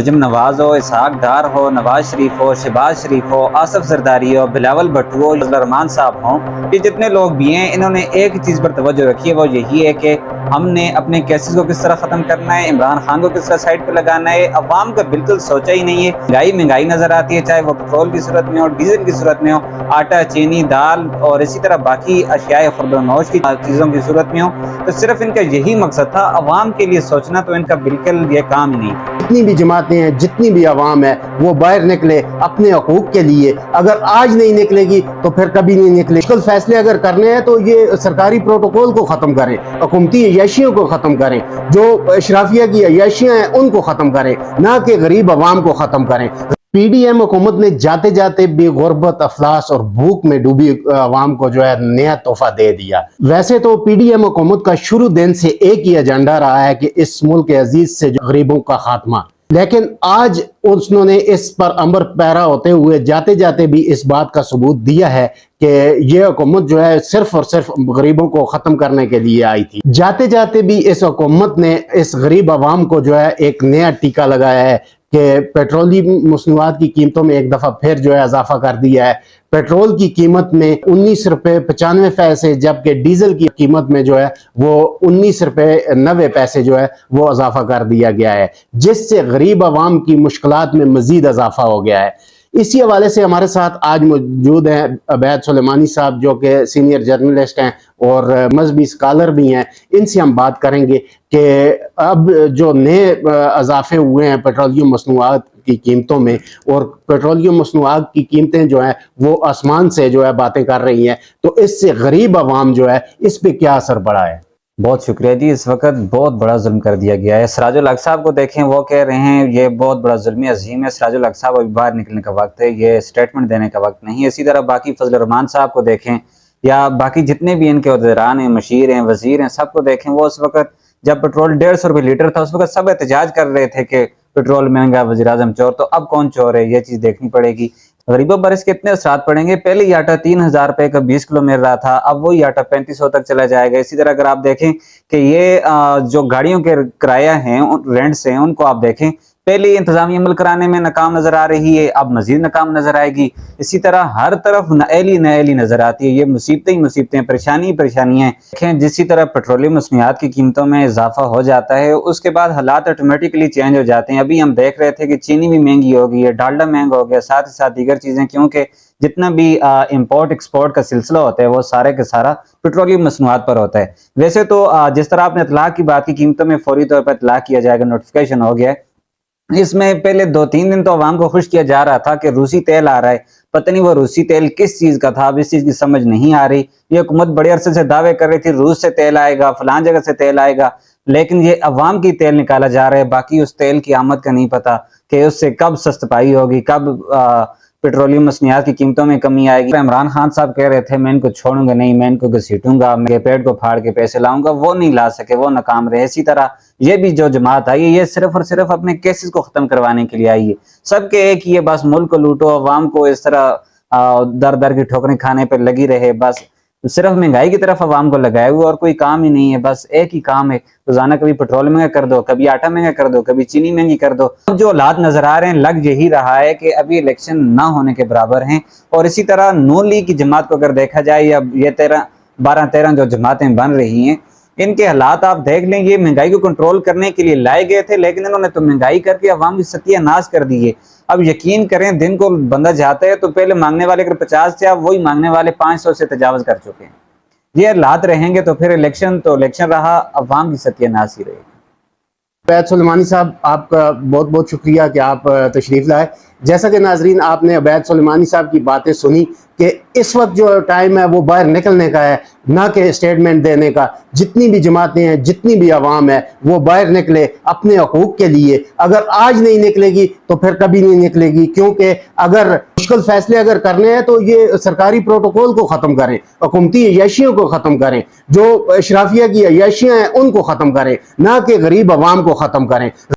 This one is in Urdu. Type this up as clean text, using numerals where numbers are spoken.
نجم نواز ہو، اسحاق ڈار ہو، نواز شریف ہو، شہباز شریف ہو، آصف زرداری ہو، بلاول بھٹو ہو، فضل الرحمان صاحب ہوں، یہ جتنے لوگ بھی ہیں انہوں نے ایک چیز پر توجہ رکھی ہے، وہ یہی ہے کہ ہم نے اپنے کیسز کو کس طرح ختم کرنا ہے، عمران خان کو کس طرح سائڈ پہ لگانا ہے۔ عوام کا بالکل سوچا ہی نہیں ہے۔ مہنگائی نظر آتی ہے، چاہے وہ پٹرول کی صورت میں ہو، ڈیزل کی صورت میں ہو، آٹا، چینی، دال اور اسی طرح باقی اشیاء خورد و نوش کی چیزوں کی صورت میں ہو، تو صرف ان کا یہی مقصد تھا، عوام کے لیے سوچنا، تو ان کا بالکل یہ کام ہی نہیں تھا۔ جتنی بھی جماعتیں ہیں، جتنی بھی عوام ہے، وہ باہر نکلے اپنے حقوق کے لیے۔ اگر آج نہیں نکلے گی تو پھر کبھی نہیں نکلے۔ مشکل فیصلے اگر کرنے ہیں تو یہ سرکاری پروٹوکول کو ختم کریں، حکومتی عیاشیوں کو ختم کریں، جو اشرافیہ کی عیاشیاں ہیں ان کو ختم کریں، نہ کہ غریب عوام کو ختم کریں۔ پی ڈی ایم حکومت نے جاتے جاتے بھی غربت، افلاس اور بھوک میں ڈوبی عوام کو جو ہے نیا تحفہ دے دیا۔ ویسے تو پی ڈی ایم حکومت کا شروع دن سے ایک ہی ایجنڈا رہا ہے کہ اس ملک عزیز سے غریبوں کا خاتمہ، لیکن آج انہوں نے اس پر امر پیرا ہوتے ہوئے جاتے جاتے بھی اس بات کا ثبوت دیا ہے کہ یہ حکومت جو ہے صرف اور صرف غریبوں کو ختم کرنے کے لیے آئی تھی۔ جاتے جاتے بھی اس حکومت نے اس غریب عوام کو جو ہے ایک نیا ٹیکہ لگایا ہے کہ پیٹرولی مصنوعات کی قیمتوں میں ایک دفعہ پھر جو ہے اضافہ کر دیا ہے۔ پیٹرول کی قیمت میں 19 روپے 95 پیسے، جبکہ ڈیزل کی قیمت میں جو ہے وہ 19 روپے 90 پیسے جو ہے وہ اضافہ کر دیا گیا ہے، جس سے غریب عوام کی مشکلات میں مزید اضافہ ہو گیا ہے۔ اسی حوالے سے ہمارے ساتھ آج موجود ہیں عبید سلیمانی صاحب، جو کہ سینئر جرنلسٹ ہیں اور مذہبی اسکالر بھی ہیں۔ ان سے ہم بات کریں گے کہ اب جو نئے اضافے ہوئے ہیں پیٹرولیم مصنوعات کی قیمتوں میں، اور پیٹرولیم مصنوعات کی قیمتیں جو ہیں وہ آسمان سے جو ہے باتیں کر رہی ہیں، تو اس سے غریب عوام جو ہے اس پہ کیا اثر پڑا ہے؟ بہت شکریہ جی۔ اس وقت بہت بڑا ظلم کر دیا گیا ہے۔ سراج الحق صاحب کو دیکھیں، وہ کہہ رہے ہیں یہ بہت بڑا ظلم عظیم ہے۔ سراج الحق صاحب ابھی باہر نکلنے کا وقت ہے، یہ سٹیٹمنٹ دینے کا وقت نہیں ہے۔ اسی طرح باقی فضل الرحمان صاحب کو دیکھیں، یا باقی جتنے بھی ان کے عہدیداران ہیں، مشیر ہیں، وزیر ہیں، سب کو دیکھیں، وہ اس وقت جب پیٹرول 150 روپے لیٹر تھا، اس وقت سب احتجاج کر رہے تھے کہ پیٹرول مہنگا، وزیر اعظم چور۔ تو اب کون چور ہے، یہ چیز دیکھنی پڑے گی۔ غریبوں پر اس کے اتنے اثرات پڑیں گے۔ پہلے یہ آٹا 3000 روپے کا 20 کلو مل رہا تھا، اب وہی آٹا 3500 تک چلا جائے گا۔ اسی طرح اگر آپ دیکھیں کہ یہ جو گاڑیوں کے کرایہ ہیں، رینٹس ہیں، ان کو آپ دیکھیں، پہلے انتظامی عمل کرانے میں ناکام نظر آ رہی ہے، اب مزید ناکام نظر آئے گی۔ اسی طرح ہر طرف نئیلی نظر آتی ہے، یہ مصیبتیں ہی مصیبتیں، پریشانی پریشانیاں ہیں۔ دیکھیں جسی طرح پیٹرولیم مصنوعات کی قیمتوں میں اضافہ ہو جاتا ہے، اس کے بعد حالات آٹومیٹکلی چینج ہو جاتے ہیں۔ ابھی ہم دیکھ رہے تھے کہ چینی بھی مہنگی ہو گئی ہے، ڈالڈا مہنگا ہو گیا، ساتھ ہی ساتھ دیگر چیزیں، کیونکہ جتنا بھی امپورٹ ایکسپورٹ کا سلسلہ ہوتا ہے وہ سارے کا سارا پیٹرولیم مصنوعات پر ہوتا ہے۔ ویسے تو جس طرح آپ نے اطلاق کی بات کی، قیمتوں میں فوری طور پر اطلاق کیا جائے گا، نوٹیفیکیشن ہو گیا ہے۔ اس میں پہلے 2-3 دن تو عوام کو خوش کیا جا رہا تھا کہ روسی تیل آ رہا ہے، پتہ نہیں وہ روسی تیل کس چیز کا تھا، اب اس چیز کی سمجھ نہیں آ رہی۔ یہ حکومت بڑے عرصے سے دعوے کر رہی تھی روس سے تیل آئے گا، فلان جگہ سے تیل آئے گا، لیکن یہ عوام کی تیل نکالا جا رہا ہے، باقی اس تیل کی آمد کا نہیں پتا کہ اس سے کب سست پائی ہوگی، کب پیٹرولیم مصنوعات کی قیمتوں میں کمی آئے گی۔ عمران خان صاحب کہہ رہے تھے میں ان کو چھوڑوں گا نہیں، میں ان کو گھسیٹوں گا، میں پیٹ کو پھاڑ کے پیسے لاؤں گا، وہ نہیں لا سکے، وہ ناکام رہے۔ اسی طرح یہ بھی جو جماعت آئی ہے، یہ صرف اور صرف اپنے کیسز کو ختم کروانے کے لیے آئی ہے۔ سب کے ایک ہی ہے، بس ملک کو لوٹو، عوام کو اس طرح در در کی ٹھوکریں کھانے پہ لگی رہے، بس صرف مہنگائی کی طرف عوام کو لگائے ہوئے، اور کوئی کام ہی نہیں ہے۔ بس ایک ہی کام ہے، روزانہ کبھی پیٹرول مہنگا کر دو، کبھی آٹا مہنگا کر دو، کبھی چینی مہنگی کر دو۔ اب جو حالات نظر آ رہے ہیں، لگ یہی رہا ہے کہ ابھی الیکشن نہ ہونے کے برابر ہیں۔ اور اسی طرح نون لیگ کی جماعت کو اگر دیکھا جائے، یا یہ 12-13 جو جماعتیں بن رہی ہیں، ان کے حالات آپ دیکھ لیں، یہ مہنگائی کو کنٹرول کرنے کے لیے لائے گئے تھے، لیکن انہوں نے تو مہنگائی کر کے عوام کی ستیہ ناز کر دی ہے۔ اب یقین کریں، دن کو بندہ جاتا ہے تو پہلے مانگنے والے اگر 50 تھے، اب وہی مانگنے والے 500 سے تجاوز کر چکے ہیں۔ یہ حالات رہیں گے تو پھر الیکشن تو الیکشن رہا، عوام کی ستیہ ناز ہی رہے گی۔ عبید سلیمانی صاحب، آپ کا بہت بہت شکریہ کہ آپ تشریف لائے۔ جیسا کہ ناظرین آپ نے عبید سلیمانی صاحب کی باتیں سنی کہ اس وقت جو ٹائم ہے وہ باہر نکلنے کا ہے، نہ کہ اسٹیٹمنٹ دینے کا۔ جتنی بھی جماعتیں ہیں، جتنی بھی عوام ہے، وہ باہر نکلے اپنے حقوق کے لیے۔ اگر آج نہیں نکلے گی تو پھر کبھی نہیں نکلے گی، کیونکہ اگر مشکل فیصلے اگر کرنے ہیں تو یہ سرکاری پروٹوکول کو ختم کریں، حکومتی عیاشیوں کو ختم کریں، جو اشرافیہ کی عیاشیاں ہیں ان کو ختم کریں، نہ کہ غریب عوام کو ختم کریں۔